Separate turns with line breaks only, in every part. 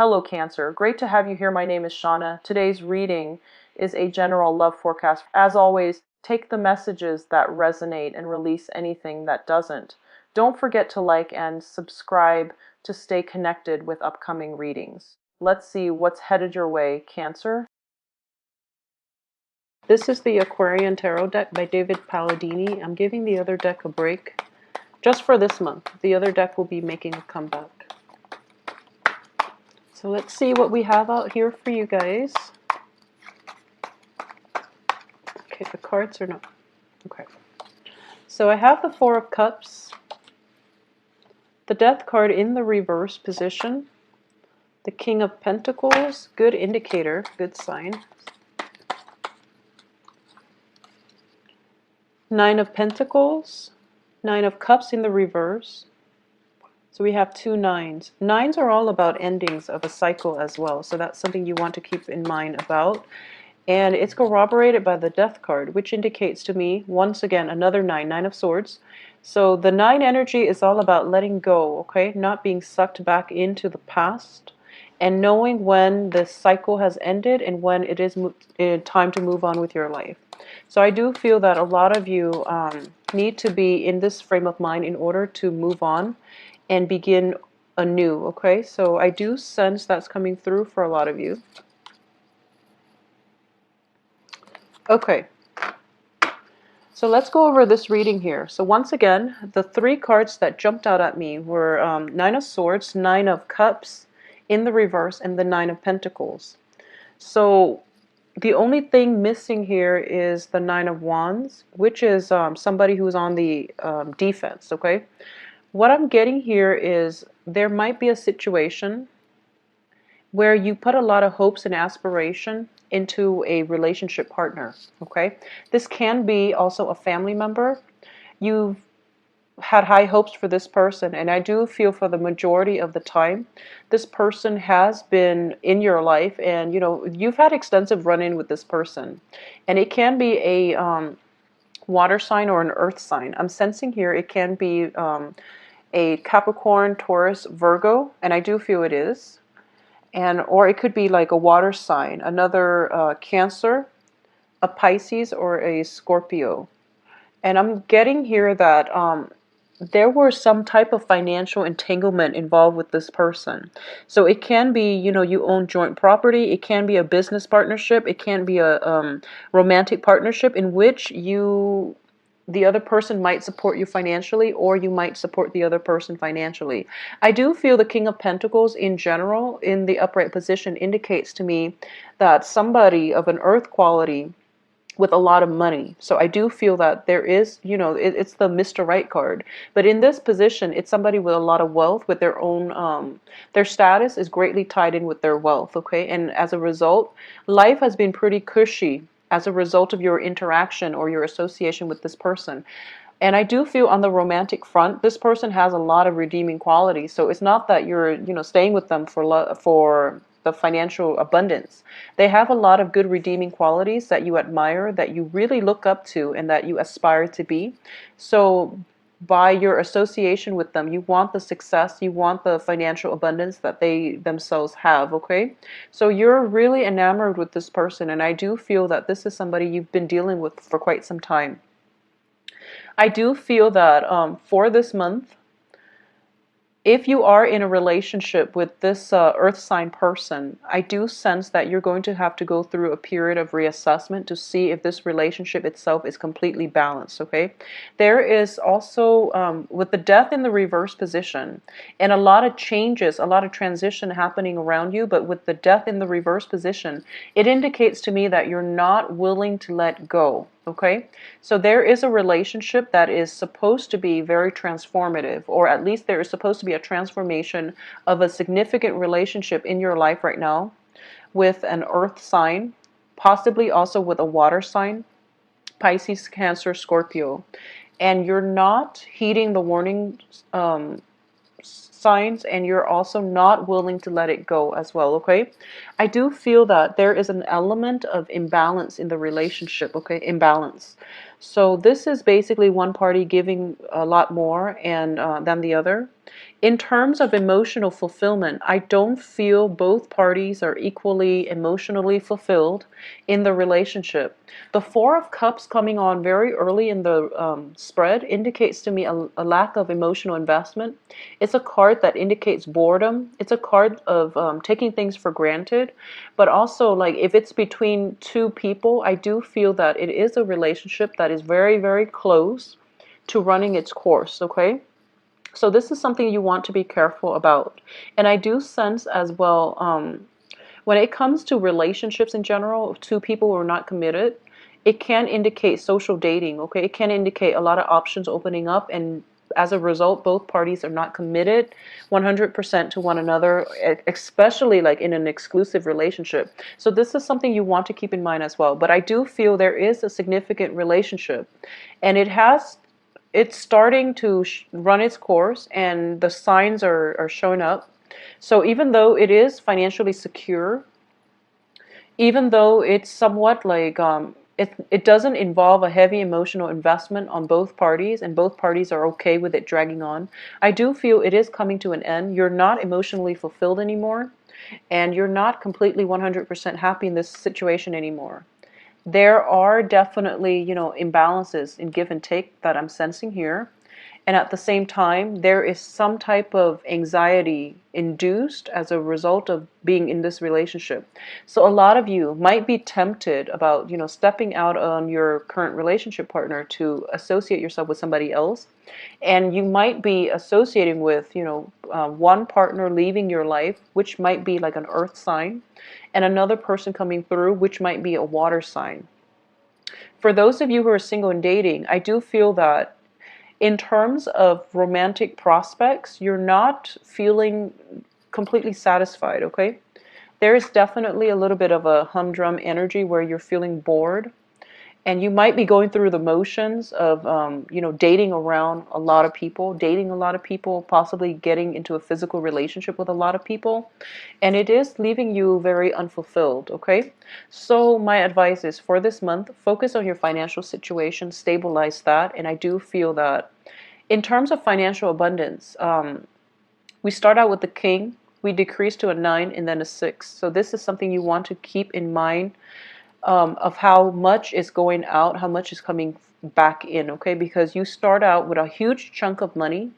Hello Cancer, great to have you here. My name is Shauna. Today's reading is a general love forecast. As always, take the messages that resonate and release anything that doesn't. Don't forget to like and subscribe to stay connected with upcoming readings. Let's see what's headed your way, Cancer. This is the Aquarian Tarot deck by David Palladini. I'm giving the other deck a break just for this month. The other deck will be making a comeback. So let's see what we have out here for you guys. Okay, the cards are not... Okay. So I have the Four of Cups, the Death card in the reverse position, the King of Pentacles, good indicator, good sign. Nine of Pentacles, Nine of Cups in the reverse. So we have two nines. Nines are all about endings of a cycle as well. So that's something you want to keep in mind about. And it's corroborated by the Death card, which indicates to me, once again, another nine, Nine of Swords. So the nine energy is all about letting go, okay? Not being sucked back into the past and knowing when the cycle has ended and when it is time to move on with your life. So I do feel that a lot of you need to be in this frame of mind in order to move on and begin anew, okay? So I do sense that's coming through for a lot of you. Okay. So let's go over this reading here. So once again, the three cards that jumped out at me were Nine of Swords, Nine of Cups in the reverse, and the Nine of Pentacles. So the only thing missing here is the Nine of Wands, which is somebody who's on the defense, okay? What I'm getting here is there might be a situation where you put a lot of hopes and aspiration into a relationship partner, okay? This can be also a family member. You've had high hopes for this person, and I do feel for the majority of the time, this person has been in your life, and you know, you've had extensive run-in with this person. And it can be a water sign or an earth sign. I'm sensing here it can be a Capricorn, Taurus, Virgo, and I do feel it is. And or it could be like a water sign, another Cancer, a Pisces, or a Scorpio. And I'm getting here that there was some type of financial entanglement involved with this person. So it can be, you know, you own joint property. It can be a business partnership. It can be a romantic partnership in which the other person might support you financially, or you might support the other person financially. I do feel the King of Pentacles in general in the upright position indicates to me that somebody of an earth quality with a lot of money. So I do feel that there is, you know, it's the Mr. Right card. But in this position, it's somebody with a lot of wealth, with their own, their status is greatly tied in with their wealth, okay? And as a result, life has been pretty cushy as a result of your interaction or your association with this person. And I do feel on the romantic front, this person has a lot of redeeming qualities. So it's not that you're, you know, staying with them for the financial abundance. They have a lot of good redeeming qualities that you admire, that you really look up to, and that you aspire to be. So by your association with them, you want the success, you want the financial abundance that they themselves have, okay? So you're really enamored with this person, and I do feel that this is somebody you've been dealing with for quite some time. I do feel that for this month, if you are in a relationship with this earth sign person, I do sense that you're going to have to go through a period of reassessment to see if this relationship itself is completely balanced, okay? There is also, with the Death in the reverse position, and a lot of changes, a lot of transition happening around you, but with the Death in the reverse position, it indicates to me that you're not willing to let go. Okay, so there is a relationship that is supposed to be very transformative, or at least there is supposed to be a transformation of a significant relationship in your life right now with an earth sign, possibly also with a water sign, Pisces, Cancer, Scorpio, and you're not heeding the warning signs, and you're also not willing to let it go as well, okay? I do feel that there is an element of imbalance in the relationship, okay? Imbalance. So this is basically one party giving a lot more and than the other. In terms of emotional fulfillment, I don't feel both parties are equally emotionally fulfilled in the relationship. The Four of Cups coming on very early in the spread indicates to me a lack of emotional investment. It's a card that indicates boredom. It's a card of taking things for granted. But also, like, if it's between two people, I do feel that it is a relationship that is very, very close to running its course, okay? So this is something you want to be careful about. And I do sense as well, when it comes to relationships in general, two people who are not committed, it can indicate social dating, okay? It can indicate a lot of options opening up, and as a result, both parties are not committed 100% to one another, especially like in an exclusive relationship. So this is something you want to keep in mind as well. But I do feel there is a significant relationship, and it's starting to run its course, and the signs are showing up. So even though it is financially secure, even though it's somewhat like it doesn't involve a heavy emotional investment on both parties, and both parties are okay with it dragging on, I do feel it is coming to an end. You're not emotionally fulfilled anymore, and you're not completely 100% happy in this situation anymore. There are definitely, imbalances in give and take that I'm sensing here. And at the same time, there is some type of anxiety induced as a result of being in this relationship. So a lot of you might be tempted about, stepping out on your current relationship partner to associate yourself with somebody else. And you might be associating with, one partner leaving your life, which might be like an earth sign, and another person coming through, which might be a water sign. For those of you who are single and dating, I do feel that in terms of romantic prospects, you're not feeling completely satisfied, okay? There is definitely a little bit of a humdrum energy where you're feeling bored. And you might be going through the motions of, dating around a lot of people, dating a lot of people, possibly getting into a physical relationship with a lot of people. And it is leaving you very unfulfilled, okay? So my advice is for this month, focus on your financial situation, stabilize that. And I do feel that in terms of financial abundance, we start out with the king, we decrease to a 9 and then a 6. So this is something you want to keep in mind, of how much is going out, how much is coming back in, okay? Because you start out with a huge chunk of money,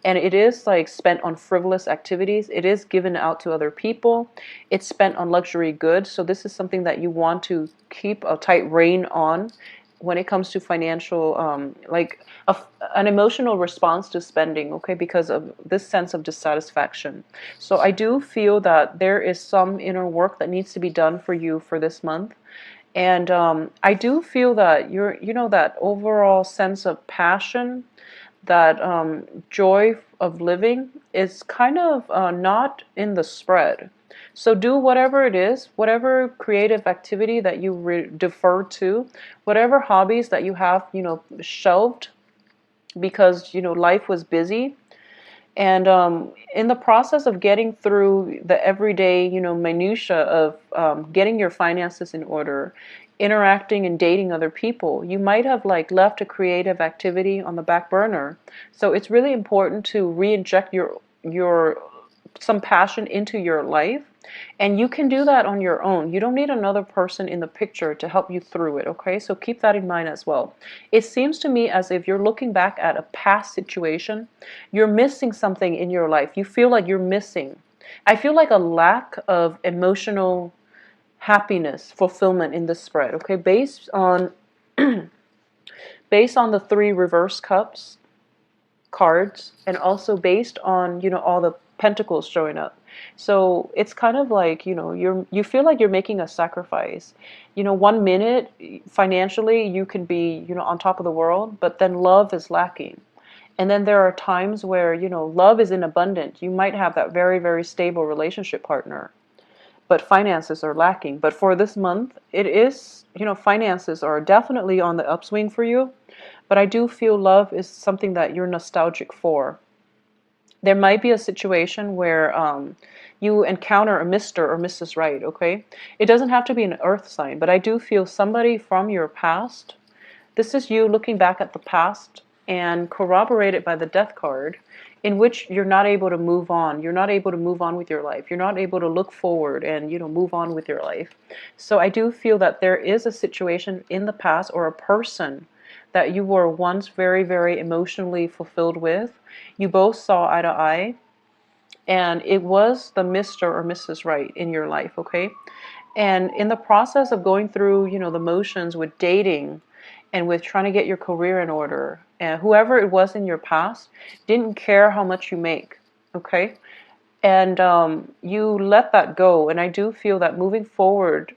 and it is like spent on frivolous activities. It is given out to other people. It's spent on luxury goods. So this is something that you want to keep a tight rein on when it comes to financial, an emotional response to spending, okay, because of this sense of dissatisfaction. So I do feel that there is some inner work that needs to be done for you for this month. And I do feel that that overall sense of passion, that joy of living is kind of not in the spread. So do whatever it is, whatever creative activity that you defer to, whatever hobbies that you have, shelved because, life was busy. And in the process of getting through the everyday, minutia of getting your finances in order, interacting and dating other people, you might have like left a creative activity on the back burner. So it's really important to re-inject your some passion into your life. And you can do that on your own. You don't need another person in the picture to help you through it, okay? So keep that in mind as well. It seems to me as if you're looking back at a past situation, you're missing something in your life. You feel like you're missing. I feel like a lack of emotional happiness, fulfillment in this spread, okay? Based on the 3 reverse cups cards, and also based on, all the pentacles showing up. So it's kind of like, you feel like you're making a sacrifice. 1 minute financially you can be, on top of the world, but then love is lacking. And then there are times where, love is in abundance. You might have that very, very stable relationship partner, but finances are lacking. But for this month, it is, finances are definitely on the upswing for you. But I do feel love is something that you're nostalgic for. There might be a situation where you encounter a Mr. or Mrs. Right, okay? It doesn't have to be an earth sign, but I do feel somebody from your past. This is you looking back at the past, and corroborated by the Death card, in which you're not able to move on. You're not able to move on with your life. You're not able to look forward and, move on with your life. So I do feel that there is a situation in the past, or a person that you were once very, very emotionally fulfilled with. You both saw eye to eye, and it was the Mr. or Mrs. Right in your life, okay? And in the process of going through, the motions with dating and with trying to get your career in order, and whoever it was in your past didn't care how much you make, okay? And you let that go. And I do feel that moving forward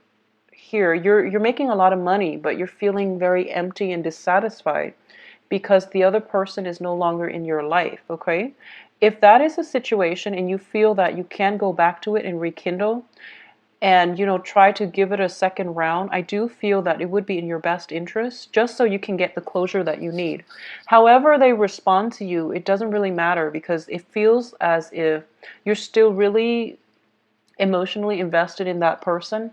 here, you're making a lot of money, but you're feeling very empty and dissatisfied because the other person is no longer in your life, okay? If that is a situation and you feel that you can go back to it and rekindle, and try to give it a second round, I do feel that it would be in your best interest, just so you can get the closure that you need. However they respond to you, it doesn't really matter, because it feels as if you're still really emotionally invested in that person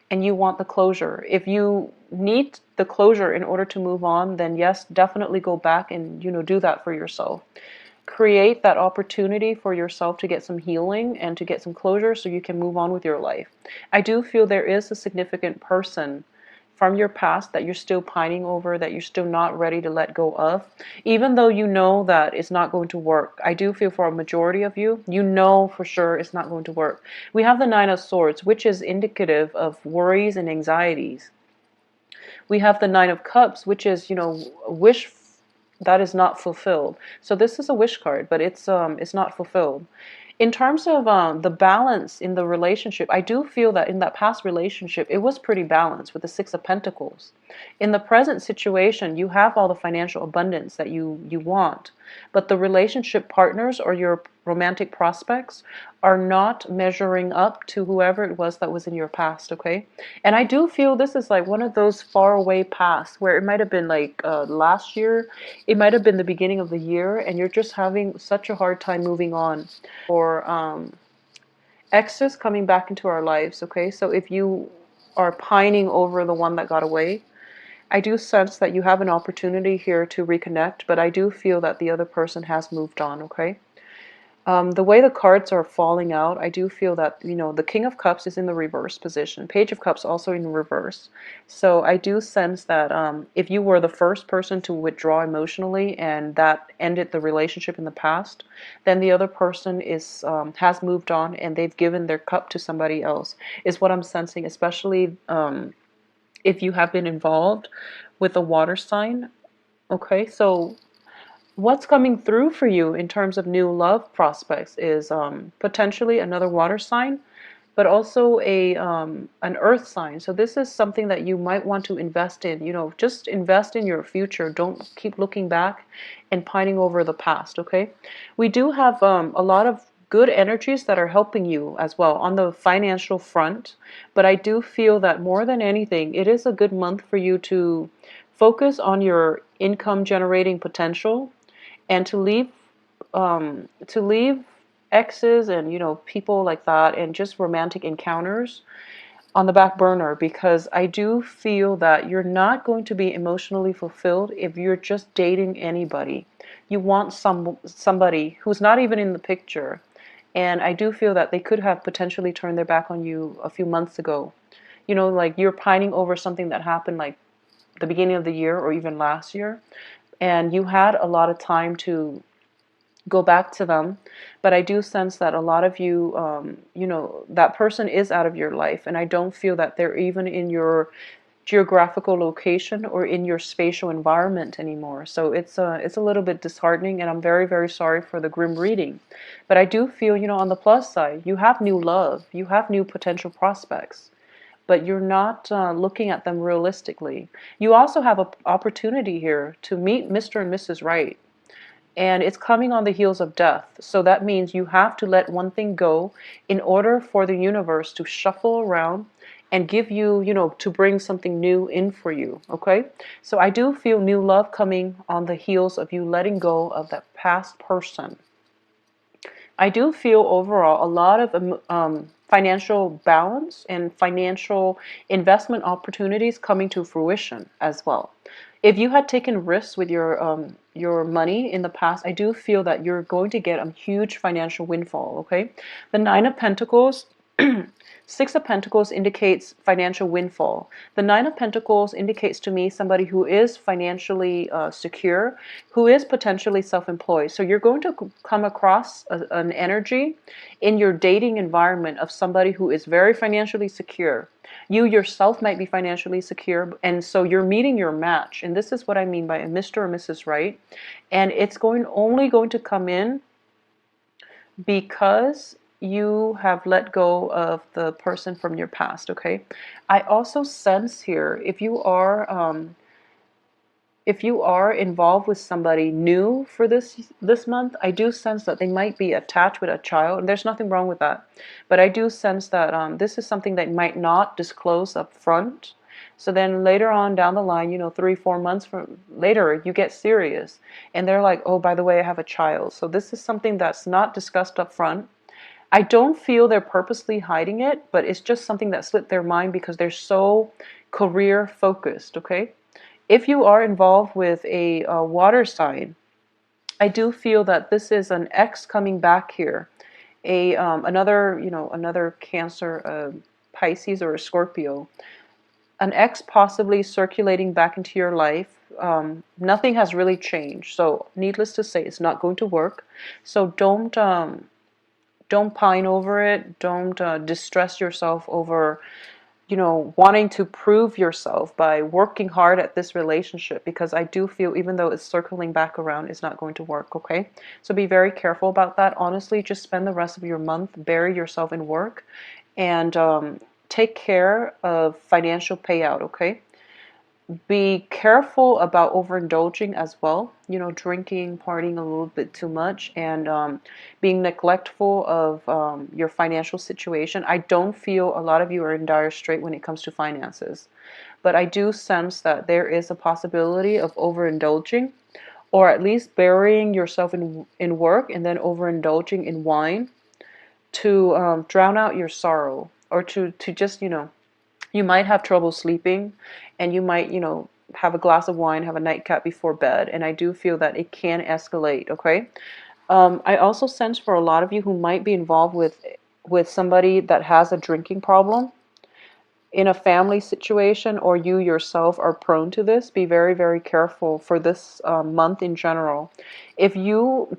and you want the closure. If you need the closure in order to move on, then yes, definitely go back and do that for yourself. Create that opportunity for yourself to get some healing and to get some closure so you can move on with your life. I do feel there is a significant person from your past that you're still pining over, that you're still not ready to let go of, even though you know that it's not going to work. I do feel for a majority of you, you know for sure it's not going to work. We have the Nine of Swords, which is indicative of worries and anxieties. We have the Nine of Cups, which is, a wish that is not fulfilled. So this is a wish card, but it's not fulfilled. In terms of the balance in the relationship, I do feel that in that past relationship, it was pretty balanced with the Six of Pentacles. In the present situation, you have all the financial abundance that you want, but the relationship partners or your romantic prospects are not measuring up to whoever it was that was in your past, okay? And I do feel this is like one of those far away pasts where it might have been like last year, it might have been the beginning of the year, and you're just having such a hard time moving on. Or exes coming back into our lives, okay? So if you are pining over the one that got away, I do sense that you have an opportunity here to reconnect, but I do feel that the other person has moved on, okay? The way the cards are falling out, I do feel that, the King of Cups is in the reverse position. Page of Cups also in reverse. So I do sense that if you were the first person to withdraw emotionally and that ended the relationship in the past, then the other person has moved on and they've given their cup to somebody else, is what I'm sensing, especially if you have been involved with a water sign. Okay, so what's coming through for you in terms of new love prospects is potentially another water sign, but also an earth sign. So this is something that you might want to invest in. Just invest in your future. Don't keep looking back and pining over the past, okay? We do have a lot of good energies that are helping you as well on the financial front, but I do feel that more than anything, it is a good month for you to focus on your income generating potential, and to leave exes and people like that and just romantic encounters on the back burner, because I do feel that you're not going to be emotionally fulfilled if you're just dating anybody. You want somebody who's not even in the picture, and I do feel that they could have potentially turned their back on you a few months ago. Like you're pining over something that happened like the beginning of the year or even last year, and you had a lot of time to go back to them. But I do sense that a lot of you, that person is out of your life, and I don't feel that they're even in your geographical location or in your spatial environment anymore. So it's a little bit disheartening, and I'm very, very sorry for the grim reading. But I do feel, on the plus side, you have new love, you have new potential prospects, but you're not looking at them realistically. You also have an opportunity here to meet Mr. and Mrs. Right, and it's coming on the heels of death. So that means you have to let one thing go in order for the universe to shuffle around and give you, to bring something new in for you, okay? So I do feel new love coming on the heels of you letting go of that past person. I do feel overall a lot of financial balance and financial investment opportunities coming to fruition as well. If you had taken risks with your your money in the past, I do feel that you're going to get a huge financial windfall, okay? The Nine of Pentacles, Six of Pentacles indicates financial windfall. The Nine of Pentacles indicates to me somebody who is financially secure, who is potentially self-employed. So you're going to come across an energy in your dating environment of somebody who is very financially secure. You yourself might be financially secure, and so you're meeting your match. And this is what I mean by a Mr. or Mrs. Right. And it's only going to come in because you have let go of the person from your past, okay? I also sense here, if you are involved with somebody new for this month, I do sense that they might be attached with a child, and there's nothing wrong with that. But I do sense that this is something that might not disclose up front. So then later on down the line, 3-4 months from later, you get serious, and they're like, oh, by the way, I have a child. So this is something that's not discussed up front. I don't feel they're purposely hiding it, but it's just something that slipped their mind because they're so career focused, okay? If you are involved with a water sign, I do feel that this is an ex coming back here. Another Cancer, Pisces, or a Scorpio. An ex possibly circulating back into your life. Nothing has really changed. So needless to say, it's not going to work. So don't pine over it. Don't distress yourself over wanting to prove yourself by working hard at this relationship, because I do feel even though it's circling back around, it's not going to work, okay? So be very careful about that. Honestly, just spend the rest of your month, bury yourself in work, and take care of financial payout, okay? Be careful about overindulging as well, drinking, partying a little bit too much, and being neglectful of your financial situation. I don't feel a lot of you are in dire strait when it comes to finances, but I do sense that there is a possibility of overindulging, or at least burying yourself in work and then overindulging in wine to drown out your sorrow, or to just, you might have trouble sleeping, and you might, have a glass of wine, have a nightcap before bed, and I do feel that it can escalate, okay? I also sense for a lot of you who might be involved with somebody that has a drinking problem in a family situation, or you yourself are prone to this, be very, very careful for this month in general. If you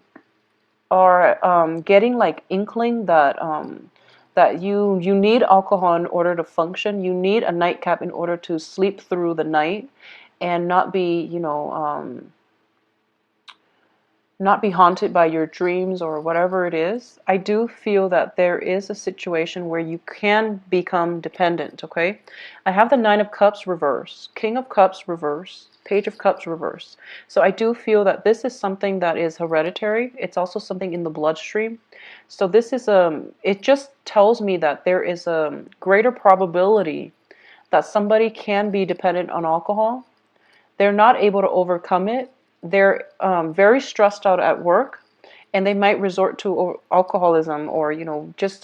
are getting like inkling that you need alcohol in order to function, you need a nightcap in order to sleep through the night and not be, not be haunted by your dreams or whatever it is, I do feel that there is a situation where you can become dependent, okay? I have the Nine of Cups reverse, King of Cups reverse, Page of Cups reverse. So I do feel that this is something that is hereditary. It's also something in the bloodstream. So this is it just tells me that there is a greater probability that somebody can be dependent on alcohol. They're not able to overcome it. They're very stressed out at work, and they might resort to alcoholism, or just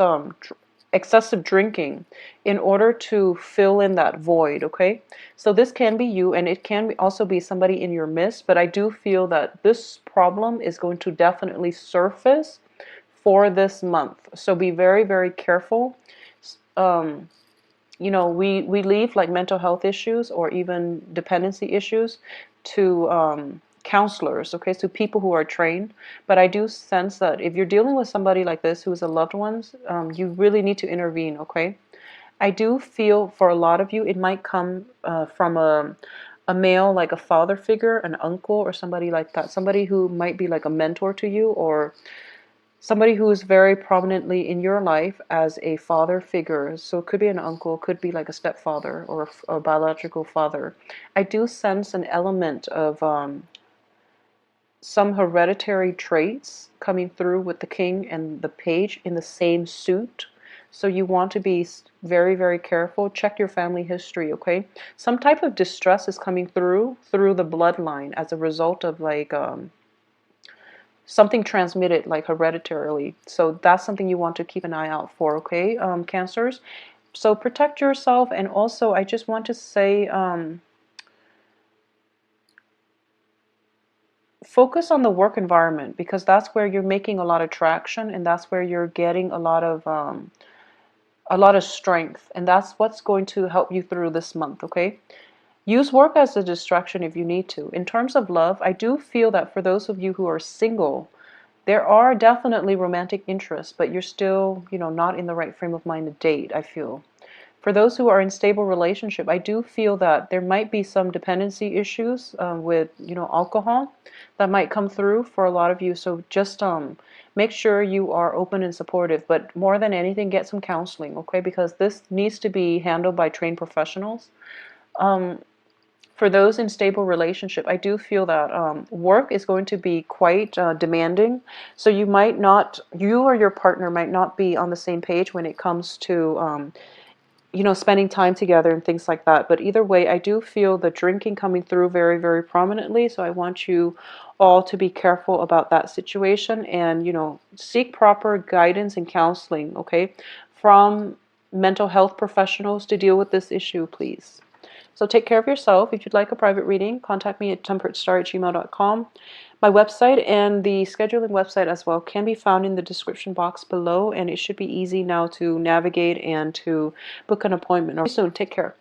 excessive drinking in order to fill in that void, okay? So this can be you, and it can also be somebody in your midst, but I do feel that this problem is going to definitely surface for this month. So be very, very careful. We leave like mental health issues or even dependency issues to counselors, okay, so people who are trained. But I do sense that if you're dealing with somebody like this who is a loved one, you really need to intervene, okay? I do feel for a lot of you, it might come from a male, like a father figure, an uncle, or somebody like that, somebody who might be like a mentor to you, or somebody who is very prominently in your life as a father figure. So it could be an uncle, could be like a stepfather or a biological father. I do sense an element of some hereditary traits coming through with the king and the page in the same suit. So you want to be very, very careful. Check your family history, okay? Some type of distress is coming through the bloodline as a result of like something transmitted like hereditarily. So that's something you want to keep an eye out for, okay, Cancers? So protect yourself. And also I just want to say focus on the work environment, because that's where you're making a lot of traction, and that's where you're getting a lot of strength, and that's what's going to help you through this month, okay? Use work as a distraction if you need to. In terms of love, I do feel that for those of you who are single, there are definitely romantic interests, but you're still, not in the right frame of mind to date, I feel. For those who are in stable relationship, I do feel that there might be some dependency issues with, alcohol that might come through for a lot of you. So just make sure you are open and supportive. But more than anything, get some counseling, okay? Because this needs to be handled by trained professionals. For those in stable relationship, I do feel that work is going to be quite demanding. So you or your partner might not be on the same page when it comes to spending time together and things like that. But either way, I do feel the drinking coming through very, very prominently. So I want you all to be careful about that situation and, seek proper guidance and counseling, okay, from mental health professionals to deal with this issue, please. So take care of yourself. If you'd like a private reading, contact me at temperatestar@gmail.com. My website and the scheduling website as well can be found in the description box below, and it should be easy now to navigate and to book an appointment. See you soon. Take care.